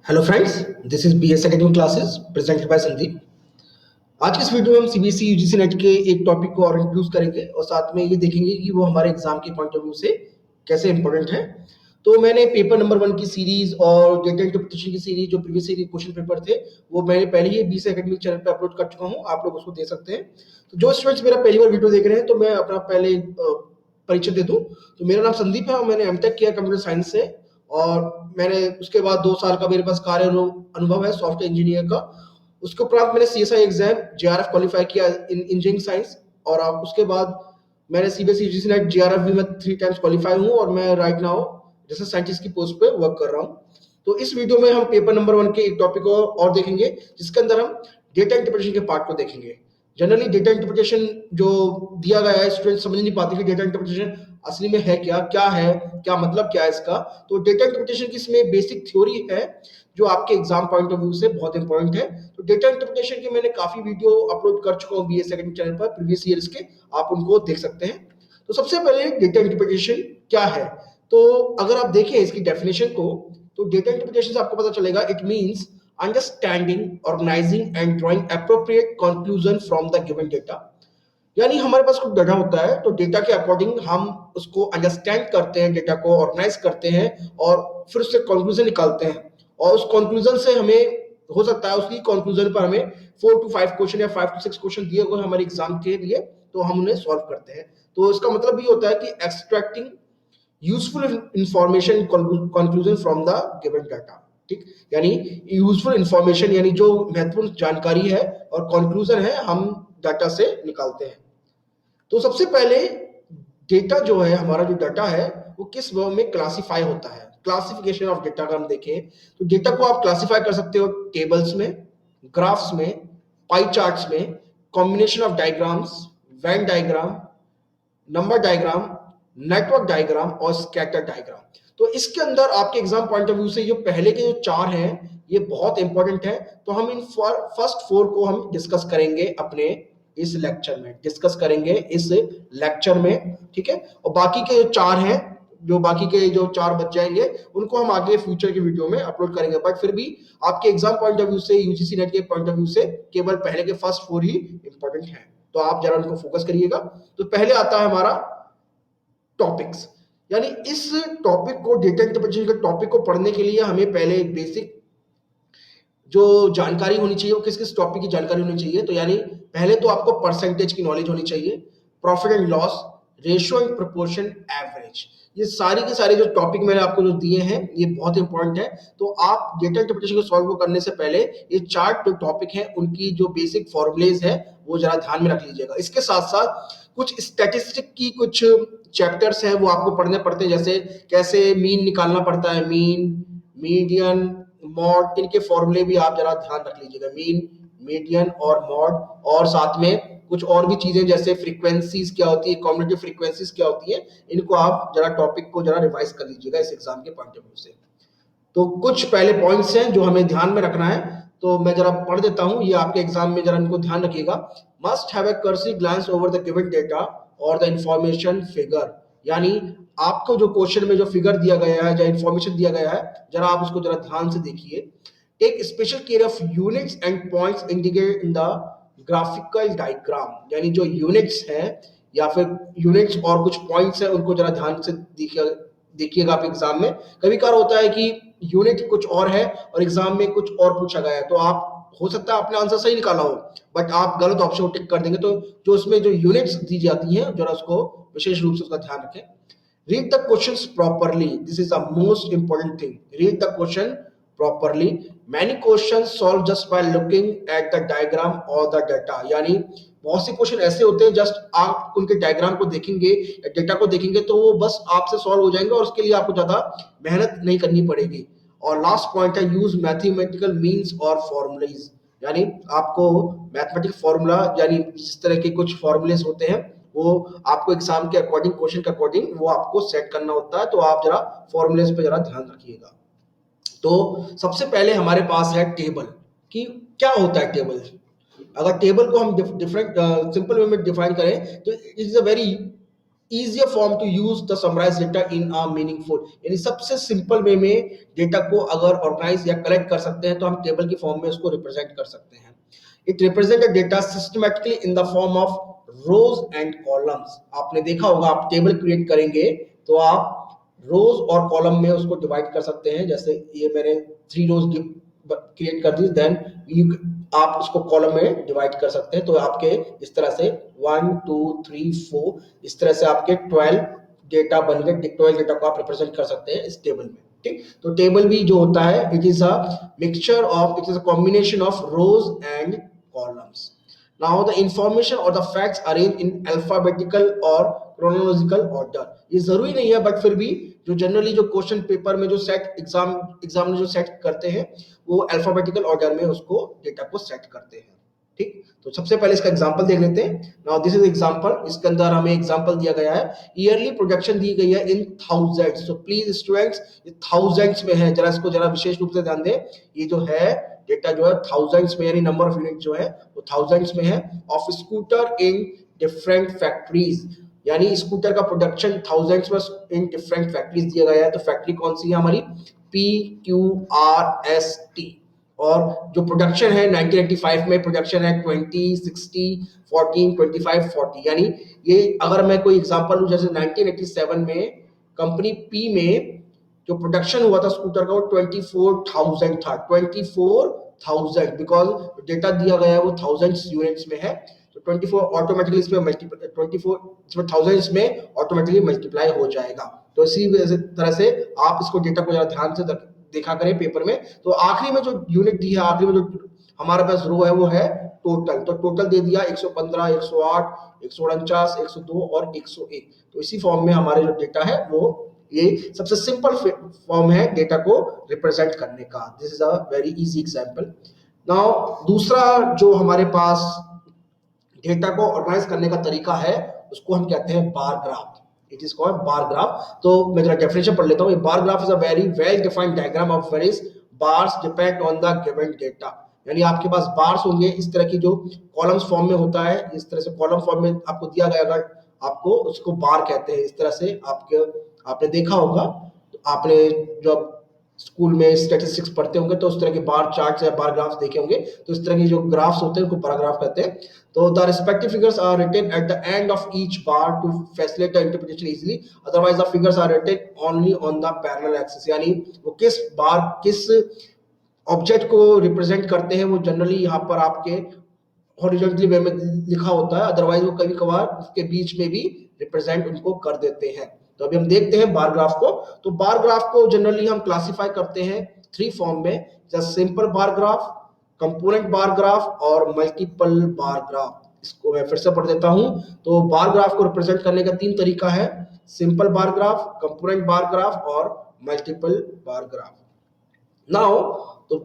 Hello friends, this is BS academy classes presented by Sandeep. आज की इस वीडियो में हम सीबीएसई यूजीसी नेट के एक टॉपिक को और इंट्रोड्यूस करेंगे और साथ में ये देखेंगे कि वो हमारे एग्जाम के पॉइंट ऑफ व्यू से कैसे इंपॉर्टेंट है। तो मैंने पेपर नंबर 1 की सीरीज और डेटा इंटरप्रिटेशन की सीरीज जो प्रीवियस ईयर के क्वेश्चन पेपर थे वो मैंने पहले ही बीएस एकेडमी चैनल पे अपलोड कर चुका हूँ, आप लोग उसको देख सकते हैं। तो जो स्टूडेंट्स मेरा पहली बार वीडियो देख रहे हैं तो मैं अपना पहले परिचय दे दूं। तो मेरा नाम संदीप है और मैंने एमटेक किया कंप्यूटर साइंस से, और मैंने उसके बाद 2 साल का मेरे पास कार्य अनुभव है सॉफ्टवेयर इंजीनियर का। उसके उपरांत मैंने सीएसआई एग्जाम जेआरएफ क्वालिफाई किया इन इंजीनियरिंग साइंस, और अब उसके बाद मैंने सीबीएसई यूजीसी नेट जेआरएफ भी मैं 3 टाइम्स क्वालिफाई हूँ और मैं राइट नाउ रिसर्च साइंटिस्ट की पोस्ट पे वर्क कर रहा हूँ। तो इस वीडियो में हम पेपर नंबर 1 के एक टॉपिक को और देखेंगे जिसके अंदर हम डेटा इंटरप्रिटेशन के पार्ट को देखेंगे। जनरली डेटा इंटरप्रिटेशन जो दिया गया है स्टूडेंट समझ नहीं पाते कि डेटा इंटरप्रिटेशन असली में है क्या, क्या है, क्या मतलब क्या है इसका। तो डेटा इंटरप्रिटेशन की इसमें बेसिक थ्योरी है जो आपके एग्जाम पॉइंट ऑफ व्यू से बहुत इंपॉर्टेंट है। तो डेटा इंटरप्रिटेशन के मैंने काफी वीडियो अपलोड कर चुका हूँ बीएस एकेडमी चैनल पर प्रीवियस ईयर्स के, आप उनको देख सकते हैं। तो सबसे पहले डेटा इंटरप्रिटेशन क्या है, तो अगर आप देखें इसकी डेफिनेशन को, तो डेटा इंटरप्रिटेशन से आपको पता चलेगा it means understanding, organising and drawing appropriate conclusion from the given data. यानी हमारे पास कुछ डाटा होता है तो डेटा के अकॉर्डिंग हम उसको अंडरस्टैंड करते हैं, डेटा को ऑर्गेनाइज करते हैं और फिर उससे कंक्लूजन निकालते हैं। और उस कंक्लूजन से हमें हो सकता है उसी कंक्लूजन पर हमें 4 to 5 क्वेश्चन या 5 to 6 क्वेश्चन दिए हुए हमारे एग्जाम के लिए, तो हम उन्हें सॉल्व करते हैं। तो इसका मतलब ये होता है कि extracting useful information conclusion from the given data. ठीक, यानी यूजफुल इंफॉर्मेशन यानी जो महत्वपूर्ण जानकारी है और कंक्लूजन है हम डाटा से निकालते हैं। तो सबसे पहले डेटा जो है, हमारा जो डाटा है वो किस वे में क्लासिफाई होता है। क्लासिफिकेशन ऑफ डेटा का हम देखें तो डेटा को आप क्लासिफाई कर सकते हो टेबल्स में, ग्राफ्स में, पाई चार्ट्स में, combination of diagrams, Venn diagram, number diagram, network diagram और स्कैटर डायग्राम। तो इसके अंदर आपके एग्जाम पॉइंट ऑफ व्यू से ये पहले के जो 4 हैं ये बहुत इंपॉर्टेंट है। तो हम इन फर्स्ट 4 को हम डिस्कस करेंगे अपने इस लेक्चर में, ठीक है। और बाकी के जो 4 हैं, जो बाकी के जो 4 बच जाएंगे उनको हम आगे फ्यूचर की वीडियो में अपलोड करेंगे, बट फिर भी आपके एग्जाम पॉइंट ऑफ व्यू से, यूजीसी नेट के पॉइंट ऑफ व्यू से केवल पहले के फर्स्ट 4 ही इंपॉर्टेंट हैं। तो आप जरा उनको फोकस करिएगा। तो पहले आता है हमारा टॉपिक्स, यानी इस टॉपिक को, डेटा इंटरप्रिटेशन के टॉपिक को पढ़ने के लिए हमें पहले एक बेसिक जो जानकारी होनी चाहिए वो किस किस टॉपिक की जानकारी होनी चाहिए। तो यानी पहले तो आपको परसेंटेज की नॉलेज होनी चाहिए, profit and loss, ratio and proportion, average. ये सारी के सारे जो टॉपिक मैंने आपको जो दिए हैं ये बहुत इंपॉर्टेंट है। तो आप डेटा इंटरप्रिटेशन को सॉल्व करने से पहले ये 4 जो टॉपिक हैं उनकी जो बेसिक फॉर्मूलेज है वो जरा ध्यान में रख लीजिएगा। इसके साथ साथ कुछ स्टैटिस्टिक की कुछ चैप्टर्स हैं वो आपको पढ़ने पड़ते हैं, जैसे कैसे मीन निकालना पड़ता है, मीन, मीडियन, मॉड, इनके फॉर्मूले भी आप जरा ध्यान रख लीजिएगा, मीन, मीडियन और मॉड। और साथ में कुछ और भी चीजें जैसे फ्रीक्वेंसीज क्या होती है, कॉम्युलेटिव फ्रीक्वेंसीज क्या होती है, इनको आप जरा टॉपिक को जरा रिवाइज कर लीजिएगा इस एग्जाम के पॉइंट ऑफ व्यू से। तो कुछ पहले पॉइंट्स हैं जो हमें ध्यान में रखना है, तो मैं जरा पढ़ देता हूं, ये आपके एग्जाम में जरा इनको ध्यान रखिएगा। Must have a cursive glance over the given data और द इंफॉर्मेशन फिगर। यानी आपको जो क्वेश्चन में जो फिगर दिया गया है, जो इंफॉर्मेशन दिया गया है, जरा आप उसको जरा ध्यान से देखिए। Take special care of units and points indicated in the graphical diagram. यानी जो यूनिट्स हैं या फिर यूनिट्स और कुछ पॉइंट्स हैं उनको जरा ध्यान से देखिएगा आप एग्जाम में। कभी कभार होता है कि यूनिट कुछ और है और एग्जाम में कुछ और पूछा गया है, तो आप हो सकता है आपने आंसर सही निकाला हो बट आप गलत ऑप्शन को टिक कर देंगे। तो जो उसमें जो यूनिट्स दी जाती हैं जरा उसको विशेष रूप से उसका ध्यान रखें। Read the questions properly, this is the most important thing, read the question properly. Many questions solve just by looking at the diagram और द डाटा। यानी बहुत से क्वेश्चन ऐसे होते हैं जस्ट आप उनके डायग्राम को देखेंगे या डेटा को देखेंगे तो वो बस आपसे सॉल्व हो जाएंगे और उसके लिए आपको ज्यादा मेहनत नहीं करनी पड़ेगी। और लास्ट पॉइंट है यूज मैथमेटिकल मीन्स और फॉर्मूलेज। यानी आपको मैथमेटिक फॉर्मूला, यानी जिस तरह के कुछ फॉर्मूलेज होते हैं वो आपको एग्जाम के अकॉर्डिंग, क्वेश्चन के अकॉर्डिंग वो आपको सेट करना होता है। तो आप जरा फॉर्मूलेज पे जरा ध्यान रखिएगा। तो सबसे पहले हमारे पास है टेबल, कि क्या होता है टेबल। अगर टेबल को हम डिफरेंट सिंपल वे में डिफाइन करें तो it is a very easier form to use the summarized data in a meaningful, यानी सबसे सिंपल वे में डेटा को अगर ऑर्गेनाइज या कलेक्ट कर सकते हैं तो हम टेबल की फॉर्म में उसको रिप्रेजेंट कर सकते हैं. It represent data systematically in the form of rose and columns. आपने देखा होगा आप टेबल क्रिएट करेंगे तो आप रोज और कॉलम में उसको डिवाइड कर सकते हैं. जैसे ये मैंने 3 रोज क्रिएट कर दी, देन आप इसको कॉलम में डिवाइड कर सकते हैं. तो आपके इस तरह से 1 2 3 4 इस तरह से आपके 12 डेटा बन गए. 12 डेटा को आप रिप्रेजेंट कर सकते हैं इस टेबल में. ठीक, तो टेबल भी जो होता है it is a mixture of, it is a combination of rose and columns. Now the information or the facts arranged in alphabetical or chronological order. ये जरूरी नहीं है बट फिर भी जो जनरली जो क्वेश्चन पेपर में जो सेट एग्जाम में जो सेट करते हैं वो अल्फाबेटिकल ऑर्डर में उसको डेटा को सेट करते हैं. ठीक, तो सबसे पहले इसका एग्जांपल देख लेते हैं. Now this is example. इसके अंदर हमें एग्जांपल दिया गया है. ईयरली प्रोडक्शन दी गई है in thousands. So please students ये थाउजेंड्स में है, जरा इसको जरा विशेष रूप से ध्यान दें. ये जो है डेटा जो है थाउजेंड्स में, यानी नंबर ऑफ यूनिट जो है वो थाउजेंड्स में है. Of scooter in different factories, यानी स्कूटर का प्रोडक्शन थाउजेंड्स में इन डिफरेंट फैक्ट्रीज दिया गया है. तो फैक्ट्री कौन सी है हमारी? PQRST. और जो प्रोडक्शन है 1985 में प्रोडक्शन है 20 60 14 25 40. यानी ये अगर मैं कोई एग्जांपल लूं, जैसे 1987 में कंपनी पी में जो प्रोडक्शन हुआ था स्कूटर का वो 24,000 था. 24,000 बिकॉज डेटा दिया गया है वो थाउजेंड्स यूनिट्स में है. तो 24 ऑटोमेटिकली इसमें 24 इसमें थाउजेंड्स में ऑटोमेटिकली मल्टीप्लाई हो जाएगा. तो इसी तरह से आप इसको डेटा को जरा ध्यान से देखा करें पेपर में. तो आखिरी में जो यूनिट दी है, आखिरी में जो हमारे पास रो है वो है टोटल. तो टोटल दे दिया 115 108 149 102 और 101. तो इसी फॉर्म में हमारे जो डेटा है वो ये सबसे सिंपल फॉर्म है डेटा को रिप्रेजेंट करने का. This is a very easy example. Now दूसरा जो हमारे पास डेटा को ऑर्गेनाइज करने का तरीका है उसको हम कहते हैं bar graph. It is called bar graph. तो मैं जरा डेफिनेशन पढ़ लेता हूँ. Bar graph is a very well defined diagram of various bars depend on the given data. यानी आपके पास बार्स होंगे इस तरह की जो कॉलम्स फॉर्म में होता है. इस तरह से कॉलम फॉर्म में आपको दिया गया, अगर आपको उसको बार कहते हैं. इस तरह से आपने देखा होगा, आपने जब स्कूल में स्टैटिस्टिक्स पढ़ते होंगे तो उस तरह के बार चार्ट्स या बार ग्राफ्स देखे होंगे. तो इस तरह की जो ग्राफ्स होते हैं उनको बार ग्राफ कहते हैं. तो the respective figures are written at the end of each bar to facilitate the interpretation easily. Otherwise the figures are written only on the parallel axis. यानी वो किस ऑब्जेक्ट को रिप्रेजेंट करते हैं वो जनरली यहाँ पर आपके हॉरिजॉन्टली वे में लिखा होता है. अदरवाइज वो कभी कभार उसके बीच में भी रिप्रेजेंट उनको कर देते हैं. तो अभी हम देखते हैं बार ग्राफ को. तो बार ग्राफ को जनरली हम क्लासिफाई करते हैं 3 फॉर्म में, जैसे simple bar graph, component bar graph और मल्टीपल बार ग्राफ. इसको मैं फिर से पढ़ देता हूं. तो बार ग्राफ को रिप्रेजेंट करने का 3 तरीका है: simple bar graph, component bar graph और मल्टीपल बार ग्राफ. नाउ तो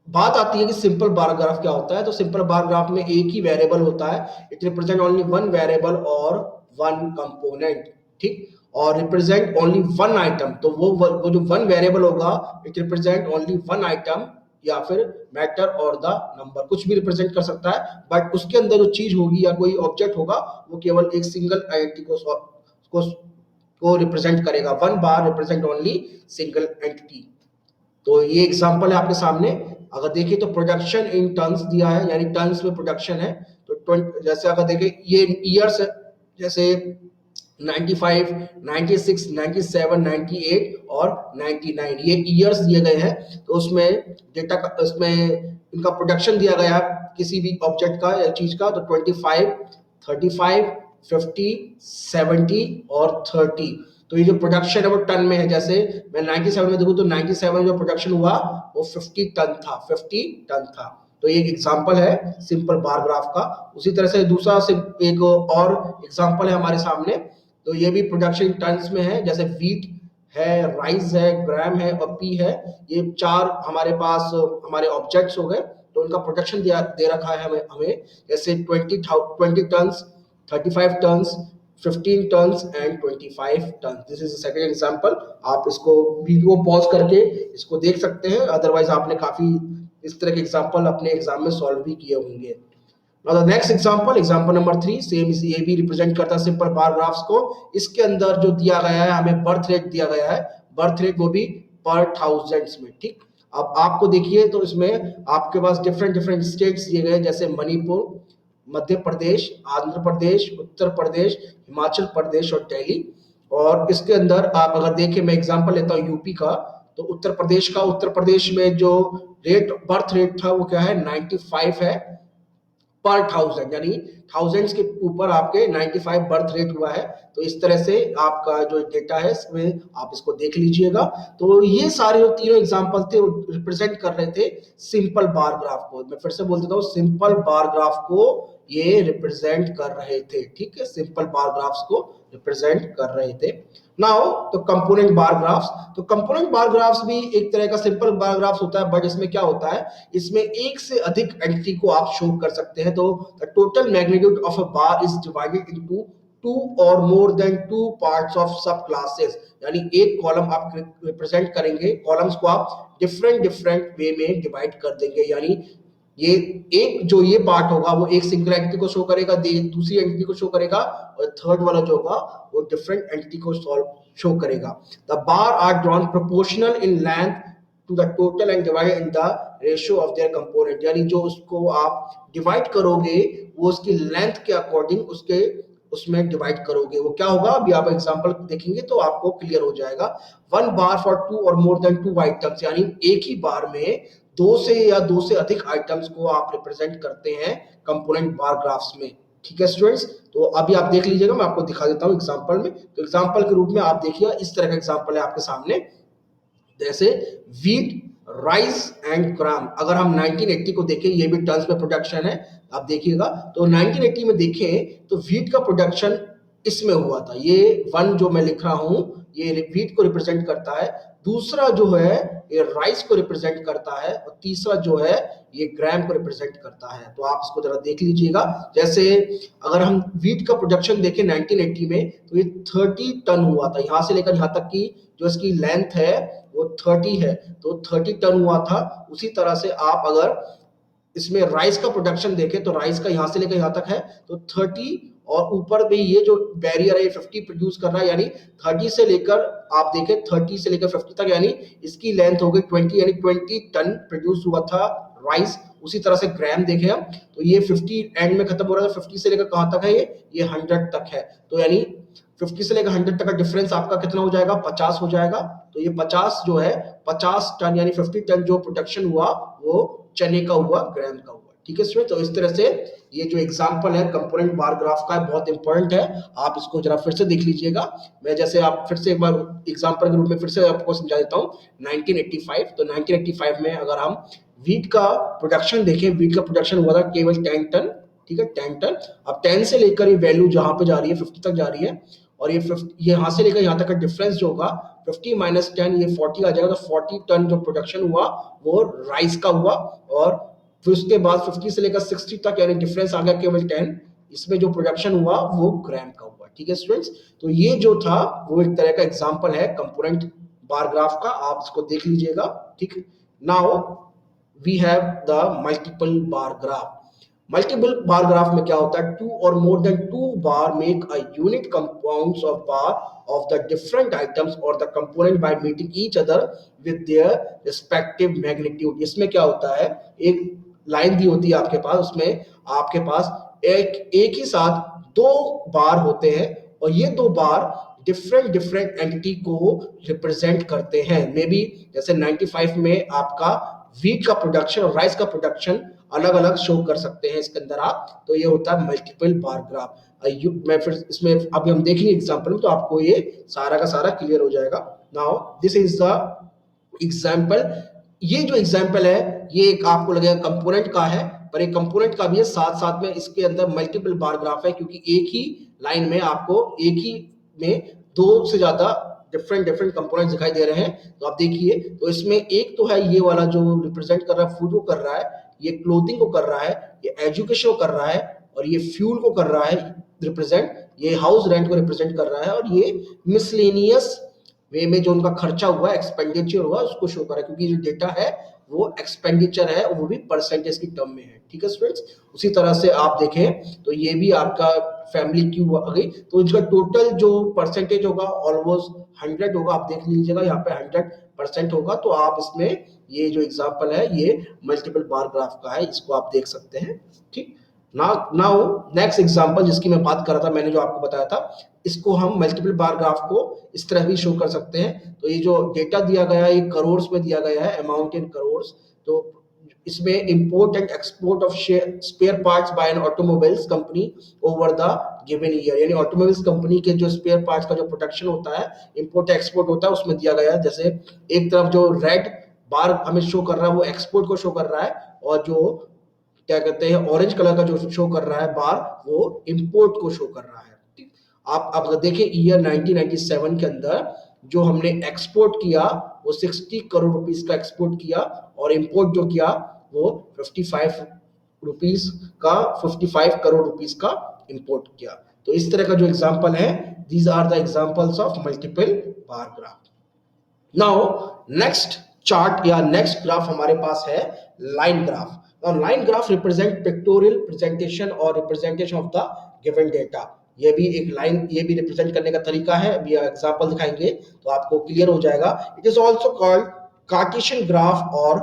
बात आती है कि सिंपल बार ग्राफ क्या होता है. तो सिंपल बार ग्राफ में एक ही वेरिएबल होता है. It represent only one variable और वन कंपोनेंट. ठीक, और रिप्रेजेंट ओनली वन आइटम. तो वो जो वन वेरिएबल होगा it represent only one item या फिर मैटर और द नंबर, कुछ भी रिप्रेजेंट कर सकता है. बट उसके अंदर जो चीज होगी या कोई ऑब्जेक्ट होगा वो केवल एक सिंगल आइडेंटिटी को रिप्रेजेंट करेगा. One bar represent only single entity. तो ये एग्जांपल है आपके सामने. अगर देखिए तो प्रोडक्शन इन टन्स दिया है, यानी टन्स में प्रोडक्शन है. तो जैसे अगर देखें ये ईयर्स, जैसे 95 96 97 98 और 99 ये ईयर्स दिए गए हैं. तो उसमें डेटा का उसमें इनका प्रोडक्शन दिया गया है किसी भी ऑब्जेक्ट का या चीज का. तो 25 35 50 70 और 30. तो ये जो प्रोडक्शन है वो टन में है. जैसे मैं 97 में देखूं तो 97 में जो प्रोडक्शन हुआ वो 50 टन था. 50 टन था. तो ये एक एग्जांपल है सिंपल बार ग्राफ का. उसी तरह से दूसरा एक और एग्जांपल है हमारे सामने. तो ये भी प्रोडक्शन टन्स में है. जैसे वीट है, राइस है, ग्राम है और पी है. ये 4 हमारे पास हमारे ऑब्जेक्ट्स हो गए. तो उनका प्रोडक्शन दे रखा है हमें जैसे 20 tons, 35 tons, 15 tons and 25 tons. This is second example. आप इसको वीडियो पॉज करके इसको देख सकते हैं. अदरवाइज आपने काफी इस तरह के एग्जांपल अपने एग्जाम में सॉल्व भी किए होंगे. Now the next example, example number 3, same ये भी रिप्रेजेंट करता है सिंपल बार ग्राफ्स को। इसके अंदर जो दिया गया है हमें बर्थ रेट दिया गया है, बर्थ रेट वो भी पर थाउजेंड्स में, ठीक। अब आपको देखिए तो इसमें आपके पास डिफरेंट डिफरेंट स्टेट्स दिए गए, जैसे मणिपुर, मध्य प्रदेश, आंध्र प्रदेश, उत्तर प्रदेश, हिमाचल प्रदेश और दिल्ली। और इसके अंदर आप अगर देखें, मैं एग्जांपल लेता हूँ यूपी का, तो उत्तर प्रदेश का, उत्तर प्रदेश में जो रेट बर्थ रेट था वो क्या है, 95 है पर थाउजेंड, यानी थाउजेंड्स के ऊपर आपके 95 बर्थ रेट हुआ है। तो इस तरह से आपका जो डेटा है इसमें आप इसको देख लीजिएगा। तो ये सारे जो तीनों एग्जांपल थे वो रिप्रेजेंट कर रहे थे सिंपल बार ग्राफ को। मैं फिर से बोल देता हूँ, सिंपल बार ग्राफ को ये रिप्रेजेंट कर रहे थे, ठीक है, सिंपल बार ग्राफ्स को रिप्रेजेंट कर रहे थे। नाउ तो कंपोनेंट बार ग्राफ्स, तो कंपोनेंट बार ग्राफ्स भी एक तरह का सिंपल बार ग्राफ्स होता है, बट इसमें क्या होता है, इसमें एक से अधिक एंटिटी को आप शो कर सकते हैं। तो the total magnitude of a bar is divided into two और more than two parts of sub classes, यानी एक कॉलम आप रिप्रेजेंट करेंगे, कॉलम्स को आप डिफरेंट डिफरेंट वे में डिवाइड कर देंगे, यानी ये एक जो ये पार्ट होगा वो एक सिंगल एंटिटी को शो करेगा, दूसरी एंटिटी को शो करेगा, और थर्ड वाला जो होगा वो डिफरेंट एंटिटी को शो करेगा। The bar are drawn proportional in length to the total and divide in the ratio of their component, यानी जो उसको आप डिवाइड करोगे वो उसकी लेंथ के अकॉर्डिंग उसके उसमें डिवाइड करोगे। वो क्या होगा, अभी आप एग्जांपल देखेंगे तो आपको क्लियर हो जाएगा। वन बार फॉर टू और मोर देन टू आइटम्स, यानी एक ही बार में दो से या दो से अधिक आइटम्स को आप रिप्रेजेंट करते हैं कंपोनेंट बार ग्राफ्स में, ठीक है स्टूडेंट्स। तो अभी आप देख लीजिएगा, मैं आपको दिखा देता हूं एग्जांपल में। तो एग्जांपल के रूप में आप देखिए, इस तरह का एग्जांपल है आपके सामने, जैसे वीट, राइस एंड ग्राम। अगर हम 1980 को देखें, ये भी टन्स में प्रोडक्शन है, आप देखिएगा। तो 1980 में देखें तो वीट का प्रोडक्शन इसमें हुआ था, ये वन जो मैं लिख रहा हूं ये वीट को रिप्रेजेंट करता है, दूसरा जो है ये राइस को रिप्रेजेंट करता है, और तीसरा जो है ये ग्राम को रिप्रेजेंट करता है। तो आप इसको जरा देख लीजिएगा। जैसे अगर हम वीट का प्रोडक्शन देखें 1980 में, तो ये 30 टन हुआ था, यहां से लेकर यहां तक की जो इसकी लेंथ है वो 30 है, तो 30 टन हुआ था। उसी तरह से आप अगर इसमें राइस का प्रोडक्शन देखें तो राइस का यहां से लेकर यहां तक है तो 30, और ऊपर भी ये जो बैरियर है 50 प्रोड्यूस कर रहा है, यानी 30 से लेकर आप देखें 30 से लेकर 50 तक, यानी इसकी लेंथ हो गई 20, यानी 20 टन प्रोड्यूस हुआ था राइस। उसी तरह से ग्राम देखें हम तो ये 50 एंड में खत्म हो रहा है, 50 से लेकर कहां तक है, ये 100 तक है। तो यानी 50 से लेकर 100 तक का डिफरेंस आपका कितना हो जाएगा, 50 हो जाएगा। तो ये 50 जो है 50 टन यानी 50 टन जो प्रोडक्शन हुआ वो चने का हुआ, ग्राम का हुआ, ठीक है स्टूडेंट। तो इस तरह से ये जो एग्जांपल है कंपोनेंट बार ग्राफ का बहुत इंपॉर्टेंट है, आप इसको जरा फिर से देख लीजिएगा। मैं जैसे आप फिर से एक बार एग्जांपल के रूप में फिर से आपको समझा देता हूँ। 1985, तो 1985 में अगर हम वीट का प्रोडक्शन देखें, वीट का प्रोडक्शन हुआ था केवल 10 टन, ठीक है, 10 टन। अब 10 से लेकर ये वैल्यू जहां पे जा रही है 50 तक जा रही है, और ये 50 यहाँ से लेकर यहाँ तक का डिफरेंस जो होगा 50 माइनस 10 ये 40 आ जाएगा। तो 40 टन जो प्रोडक्शन हुआ वो राइस का हुआ, और फिर उसके बाद 50 से लेकर 60 तक यानी डिफरेंस आ गया केवल 10, इसमें जो प्रोडक्शन हुआ वो ग्राम का हुआ, ठीक है स्टूडेंट्स। तो ये जो था वो एक तरह का एग्जांपल है कंपोनेंट बार ग्राफ का, आप इसको देख लीजिएगा, ठीक। Now we have the multiple bar graph. Multiple bar graph में क्या होता है, टू और more than two bar make a unit compounds of bar of the different items और the component by meeting each other with their respective magnitude. इसमें क्या होता है, एक लाइन दी होती है आपके पास, उसमें आपके पास एक ही साथ दो बार होते हैं, और ये दो बार डिफरेंट डिफरेंट एंटिटी को रिप्रेजेंट करते हैं। मे बी जैसे 95 में आपका वीट का प्रोडक्शन और राइस का प्रोडक्शन अलग अलग शो कर सकते हैं इसके अंदर आप। तो ये होता है मल्टीपल बार ग्राफ। मैं फिर इसमें अभी हम देखेंगे एग्जांपल में, तो आपको ये सारा का सारा क्लियर हो जाएगा। Now this is the example. ये जो एग्जांपल है ये एक आपको लगेगा कंपोनेंट का है, पर एक कंपोनेंट का भी है, साथ साथ में इसके अंदर मल्टीपल बार ग्राफ है, क्योंकि एक ही लाइन में आपको एक ही में दो से ज्यादा डिफरेंट डिफरेंट कंपोनेंट्स दिखाई दे रहे हैं। तो आप देखिए, तो इसमें एक तो है ये वाला जो रिप्रेजेंट कर रहा है, फूड को कर रहा है, ये क्लोथिंग को कर रहा है, ये एजुकेशन को कर रहा है, और ये फ्यूल को कर रहा है रिप्रेजेंट, ये हाउस रेंट को रिप्रेजेंट कर रहा है, और ये मिसलेनियस वे में जो उनका खर्चा हुआ, एक्सपेंडिचर हुआ, उसको शो कर रहा है। क्योंकि जो डेटा है वो एक्सपेंडिचर है, वो भी परसेंटेज की टर्म में है। ठीक है स्टूडेंट्स, उसी तरह से आप देखें तो ये भी आपका फैमिली क्यू आ गई, तो इसका टोटल जो परसेंटेज होगा ऑलमोस्ट 100 होगा। आप देख लीजिएगा यहाँ पे 100% होगा। तो आप इसमें ये जो एग्जांपल है ये मल्टीपल बार ग्राफ का है, इसको आप देख सकते हैं। ठीक, नाउ नेक्स्ट एग्जांपल जिसकी मैं बात कर रहा था, मैंने जो आपको बताया था, इसको हम मल्टीपल बार ग्राफ को इस तरह भी शो कर सकते हैं। तो ये जो डेटा दिया गया है ये करोड़ में दिया गया है, अमाउंट इन करोड़। तो इसमें import and export of spare parts by an automobiles company over the given year, यानी ऑटोमोबाइल्स कंपनी के जो स्पेयर पार्ट्स का जो प्रोडक्शन होता है, इंपोर्ट एक्सपोर्ट होता है, उसमें दिया गया है। जैसे एक तरफ जो रेड बार हमें शो कर रहा है वो एक्सपोर्ट को शो कर रहा है, और जो क्या कहते हैं ऑरेंज कलर का जो शो कर रहा है बार, वो इंपोर्ट को शो कर रहा है। ठीक? आप अगर देखें ईयर 1997 के अंदर जो हमने एक्सपोर्ट किया वो 60 करोड़ रुपीस का एक्सपोर्ट किया, और इंपोर्ट जो किया वो 55 करोड़ रुपीस का इंपोर्ट किया। तो इस तरह का जो एग्जांपल है, these are the examples of multiple bar graph. Now next chart या नेक्स्ट ग्राफ हमारे पास है line graph. Now line graph represent pictorial presentation or representation of the given data। ये भी एक लाइन, ये भी रिप्रेजेंट करने का तरीका है, अभी एग्जांपल दिखाएंगे तो आपको क्लियर हो जाएगा। It is also called Cartesian graph और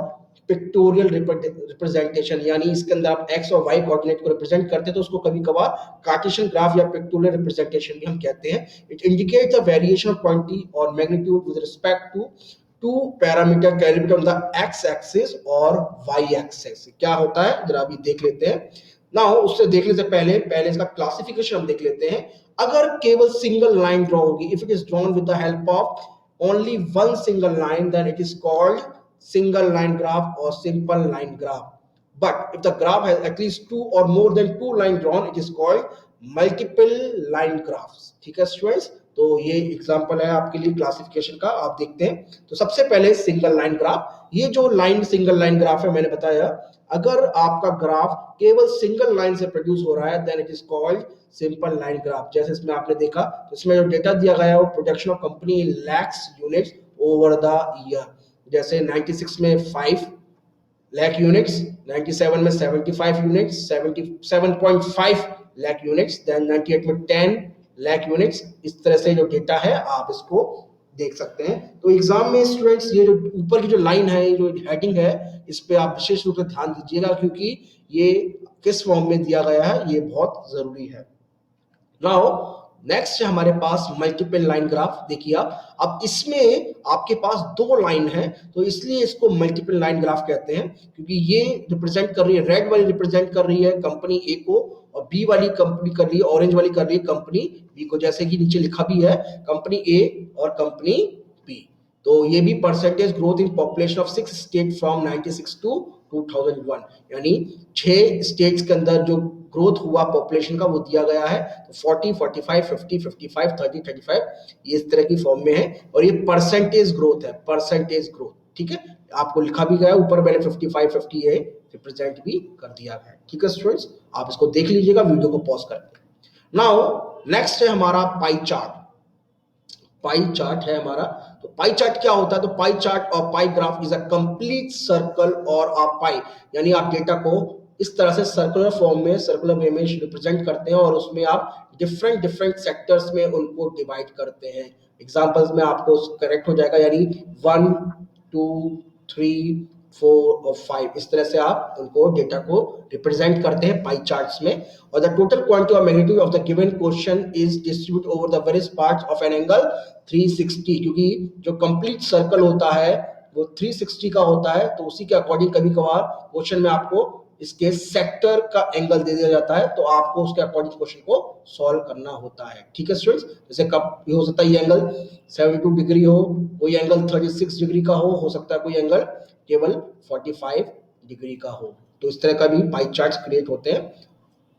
पिक्टोरियल रिप्रेजेंटेशन, यानी इसके अंदर आप एक्स और वाई कोऑर्डिनेट को रिप्रेजेंट करते हैं तो उसको कभी कभार कार्टेशियन ग्राफ या पिक्टोरियल रिप्रेजेंटेशन भी हम कहते हैं। It indicates the variation of quantity और magnitude with respect to two parameter calibrated on the X axis और वाई एक्सिस। क्या होता है जरा अभी देख लेते हैं। नाउ उससे देखने से पहले इसका क्लासिफिकेशन हम देख लेते हैं। अगर केवल सिंगल लाइन ड्रॉ होगी, if it is drawn with the help of only one single line, then it is called single line graph और simple line graph. But if the graph has at least two or more than two line drawn, it is called multiple line graphs। ठीक है students, तो ये example है आपके लिए classification का। आप देखते हैं तो सबसे पहले सिंगल लाइन ग्राफ। ये जो लाइन सिंगल लाइन ग्राफ है, मैंने बताया अगर आपका ग्राफ केवल सिंगल लाइन से प्रोड्यूस हो रहा है, then it is called simple line graph. जैसे इसमें आपने देखा, तो इसमें जो डेटा दिया गया है वो production of company in lakhs units over the year. जैसे 96 में 5 लाख यूनिट्स, 97 में 75 यूनिट्स, 77.5 लाख यूनिट्स, देन 98 में 10 लाख यूनिट्स। इस तरह से जो डेटा है आप इसको देख सकते हैं। तो एग्जाम में स्टूडेंट्स ये जो ऊपर की जो लाइन है, ये जो हेडिंग है, इस पे आप विशेष रूप से ध्यान दीजिएगा क्योंकि ये किस फॉर्म में दिया गया है ये बहुत जरूरी है। नाउ नेक्स्ट है हमारे पास मल्टीपल लाइन ग्राफ। देखिए अब इसमें आपके पास दो लाइन है, तो इसलिए इसको मल्टीपल लाइन ग्राफ कहते हैं, क्योंकि ये रिप्रेजेंट कर रही है, रेड वाली रिप्रेजेंट कर रही है कंपनी ए को, और बी वाली कंपनी कर रही है, ऑरेंज वाली कर रही है कंपनी बी को, जैसे कि नीचे लिखा भी है कंपनी ए और कंपनी बी। तो ये भी percentage growth in population of 6 state from 96 to 2001, यानी 6 स्टेट्स के अंदर जो ग्रोथ हुआ पॉपुलेशन का वो दिया गया है। तो 40, 45, 50, 55, 30, 35 ये इस तरह की फॉर्म में है, और ये परसेंटेज ग्रोथ है, परसेंटेज ग्रोथ। ठीक है, आपको लिखा भी गया है ऊपर, मैंने 55, 50 ये रिप्रेजेंट भी कर दिया है। ठीक है स्टूडेंट्स, आप इसको देख लीजिएगा वीडियो को पॉज करके। नाउ नेक्स्ट है हमारा पाई चार्ट। पाई चार्ट है हमारा। तो पाई चार्ट क्या होता है? तो पाई चार्ट और pie graph is a complete circle और अ पाई, यानी आप डेटा को इस तरह से सर्कुलर फॉर्म में, सर्कुलर वे में रिप्रेजेंट करते हैं, और उसमें आप डिफरेंट डिफरेंट सेक्टर्स में उनको डिवाइड करते हैं। एग्जांपल्स में आपको करेक्ट हो जाएगा, यानी 1, 2, 3, 4 और 5 इस तरह से आप उनको डेटा को रिप्रेजेंट करते हैं पाई चार्ट्स में। और द टोटल क्वांटिटी और magnitude of the given question is distribute over the various parts of an angle 360, क्योंकि जो कंप्लीट सर्कल होता है वो 360 का होता है, तो उसी के अकॉर्डिंग कभी कभार क्वेश्चन में आपको इसके सेक्टर का एंगल दे दिया जाता है, तो आपको उसके अकॉर्डिंग क्वेश्चन को सॉल्व करना होता है। ठीक है स्टूडेंट्स, जैसे कब ये हो सकता है ये एंगल 72 डिग्री हो, कोई एंगल 36 डिग्री का हो सकता है कोई एंगल केवल 45 डिग्री का हो। तो इस तरह का भी पाई चार्ट्स क्रिएट होते हैं।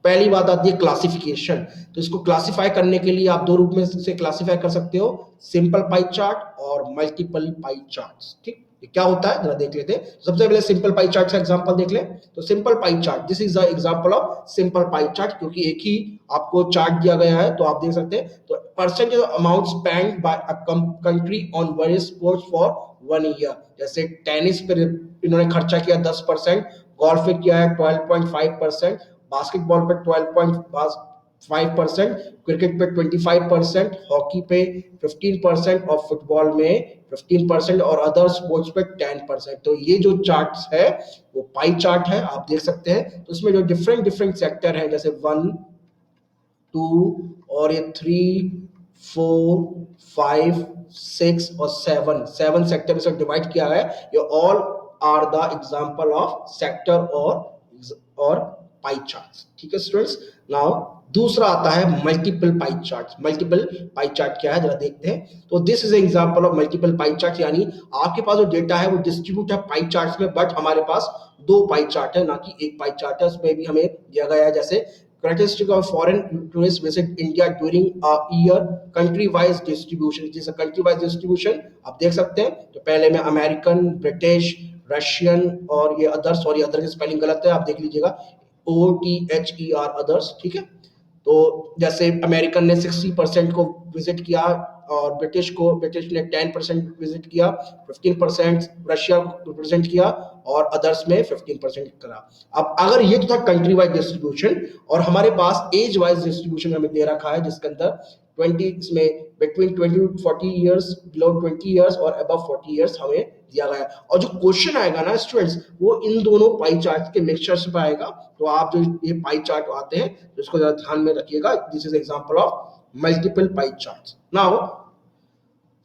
पहली बात आती है क्लासिफिकेशन। तो इसको क्लासिफाई करने के लिए आप दो रूप में से क्लासिफाई कर सकते हो, सिंपल पाई चार्ट और मल्टीपल पाई चार्ट्स। ठीक, ये क्या होता है जरा देख लेते हैं। सबसे पहले सिंपल पाई चार्ट का एग्जांपल देख लें। तो simple pie chart, this is the example of simple pie chart, क्योंकि एक ही आपको चार्ट दिया गया है, तो आप देख सकते हैं। तो percentage amount spend by a country on various sports for 1 year. जैसे टेनिस पे इन्होंने खर्चा किया 10%, गोल्फ पे किया है 12.5%, बास्केटबॉल पे 12.5%, क्रिकेट पे 25%, हॉकी पे 15% और फुटबॉल में 15% और अदर स्पोर्ट्स पे 10%। तो ये जो चार्ट्स है वो पाई चार्ट है, आप देख सकते हैं। तो इसमें जो डिफरेंट डिफरेंट सेक्टर है जैसे 1, 2 और ये 3, 4, 5, 6 और 7 सेक्टर में से डिवाइड किया है। ये all are the example of sector और पाई चार्ट्स। ठीक है स्टूडेंट्स। नाउ दूसरा आता है multiple pie chart. Multiple pie chart क्या है जरा देखते हैं। तो this is example of multiple pie chart, यानी आपके पास जो डेटा है वो डिस्ट्रीब्यूट है पाई चार्ट्स में, बट हमारे पास 2 पाई चार्ट है ना कि एक पाई चार्ट है। उसमें भी हमें दिया गया है जैसे characteristic of foreign tourists visit India during a year, country wise distribution, जिस country wise distribution आप देख सकते हैं। तो पहले में अमेरिकन, ब्रिटिश, रशियन और ये अदर, सॉरी अदर की स्पेलिंग गलत है, आप देख लीजिएगा, OTHER अदर्स। ठीक है। तो जैसे अमेरिकन ने 60% को विजिट किया और ब्रिटिश ने 10% विजिट किया, 15% रशिया को रिप्रेजेंट किया और अदर्स में 15% करा। अब अगर ये तो था कंट्री वाइज डिस्ट्रीब्यूशन, और हमारे पास एज वाइज डिस्ट्रीब्यूशन हमें दे रखा है जिसके अंदर 20 में between 20 to 40 years, below 20 years और अबव 40 ईयर्स हमें दिया गया है। और जो क्वेश्चन आएगा ना स्टूडेंट्स, वो इन दोनों पाई चार्ट के मिक्सचर से आएगा। तो आप जो ये पाई चार्ट आते हैं तो इसको जरा ध्यान में रखिएगा। This is example of multiple pie charts. Now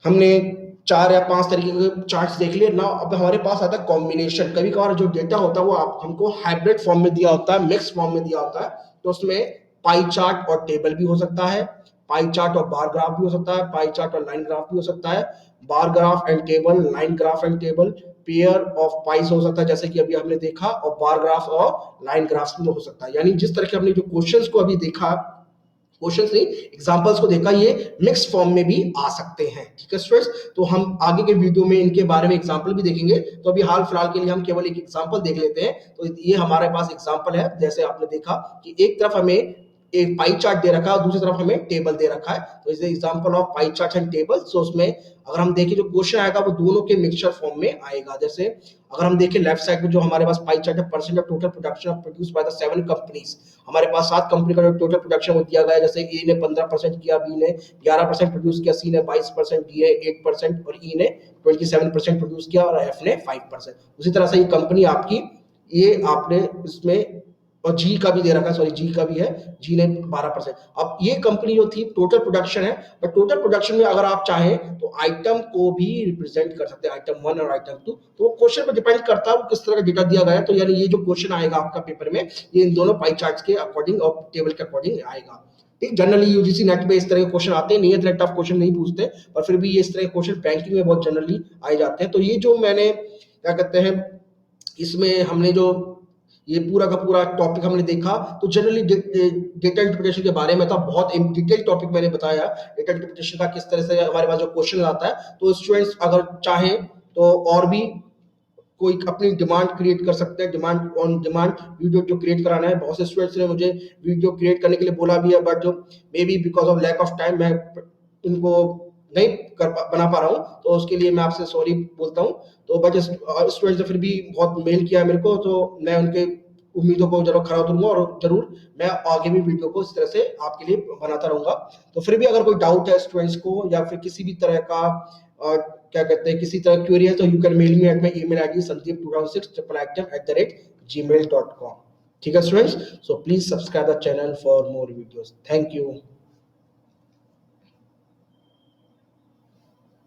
हमने 4 या 5 तरीके के चार्ट्स देख लिए। नाउ अब हमारे पास आता है कॉम्बिनेशन। कभी कभार जो डेटा होता है वो आप हमको हाइब्रिड फॉर्म में दिया होता है, मिक्स फॉर्म में दिया होता है। तो उसमें पाई चार्ट और टेबल भी हो सकता है, पाई चार्ट और बार ग्राफ भी हो सकता है, पाई चार्ट और लाइन ग्राफ भी हो सकता है, bar graph and table, line graph and table, pair of price हो सकता है जैसे कि अभी हमने देखा, और बार ग्राफ और लाइन ग्राफ में हो सकता है। यानी जिस तरह के हमने जो क्वेश्चंस को अभी देखा, क्वेश्चन नहीं एग्जांपल्स को देखा, ये मिक्स फॉर्म में भी आ सकते हैं। ठीक है स्टूडेंट्स। तो हम आगे के वीडियो में इनके बारे में एग्जांपल भी देखेंगे। तो अभी हाल फिलहाल के लिए हम केवल एक एग्जांपल देख लेते हैं। तो ये हमारे पास एग्जांपल है। जैसे आपने देखा कि एक तरफ हमें एक पाई चार्ट दे रखा है और दूसरी तरफ हमें टेबल दे रखा है। तो is example of pie chart and table. So उसमें अगर हम देखें जो क्वेश्चन आएगा वो दोनों के मिक्सचर फॉर्म में आएगा। जैसे अगर हम देखें लेफ्ट साइड में जो हमारे पास पाई चार्ट है, percent of total production produce by the 7 companies. हमारे पास 7 कंपनी का जो टोटल प्रोडक्शन वो दिया गया है। जैसे ए ने 15% किया, बी ने 11% प्रोड्यूस किया, सी ने 22%, डी ने 8% और ई ने 27% प्रोड्यूस किया और एफ ने 5%। उसी तरह से ये कंपनी आपकी, ये आपने इसमें, और जी का भी दे रखा है, सॉरी जी का भी है, जी ने 12%। अब ये कंपनी जो थी टोटल प्रोडक्शन है, बट टोटल प्रोडक्शन में अगर आप चाहें तो आइटम को भी रिप्रेजेंट कर सकते हैं, आइटम 1 और आइटम 2। तो क्वेश्चन पर डिपेंड करता है वो किस तरह का डेटा दिया गया है। तो यानी ये जो क्वेश्चन आएगा आपका पेपर में, ये इन दोनों पाई चार्ट्स के अकॉर्डिंग और टेबल के अकॉर्डिंग आएगा। ठीक, जनरली यूजीसी नेट पे इस तरह के क्वेश्चन आते हैं, नहीं इतने टफ क्वेश्चन नहीं पूछते, पर फिर भी ये इस तरह के क्वेश्चन बैंकिंग में बहुत जनरली आए जाते हैं। तो ये जो मैंने क्या कहते हैं, इसमें हमने जो ये पूरा का पूरा टॉपिक हमने देखा, तो जनरली डेटा इंटरप्रिटेशन के बारे में था। बहुत डिटेल टॉपिक मैंने बताया डेटा इंटरप्रिटेशन का, किस तरह से हमारे पास जो क्वेश्चन आता है। तो स्टूडेंट्स अगर चाहें तो और भी कोई अपनी डिमांड क्रिएट कर सकते हैं, डिमांड ऑन डिमांड वीडियो जो क्रिएट कराना है। बहुत से स्टूडेंट्स ने मुझे वीडियो क्रिएट करने के लिए बोला भी है, but maybe because of lack of time मैं इनको नहीं बना पा रहा हूँ, तो उसके लिए मैं आपसे सॉरी बोलता हूँ। तो बट स्टूडेंट्स ने फिर भी बहुत मेल किया मेरे को, तो मैं उनके उम्मीदों को जरूर खरा उतरूंगा और जरूर मैं आगे भी वीडियो को इस तरह से आपके लिए बनाता रहूंगा। तो फिर भी अगर कोई डाउट है स्टूडेंट्स को या फिर किसी भी तरह का क्या कहते हैं, किसी तरह क्वेरी है, तो you can mail me at my email ID sandeep2006@gmail.com। ठीक है students. So please subscribe the channel for more videos. Thank you.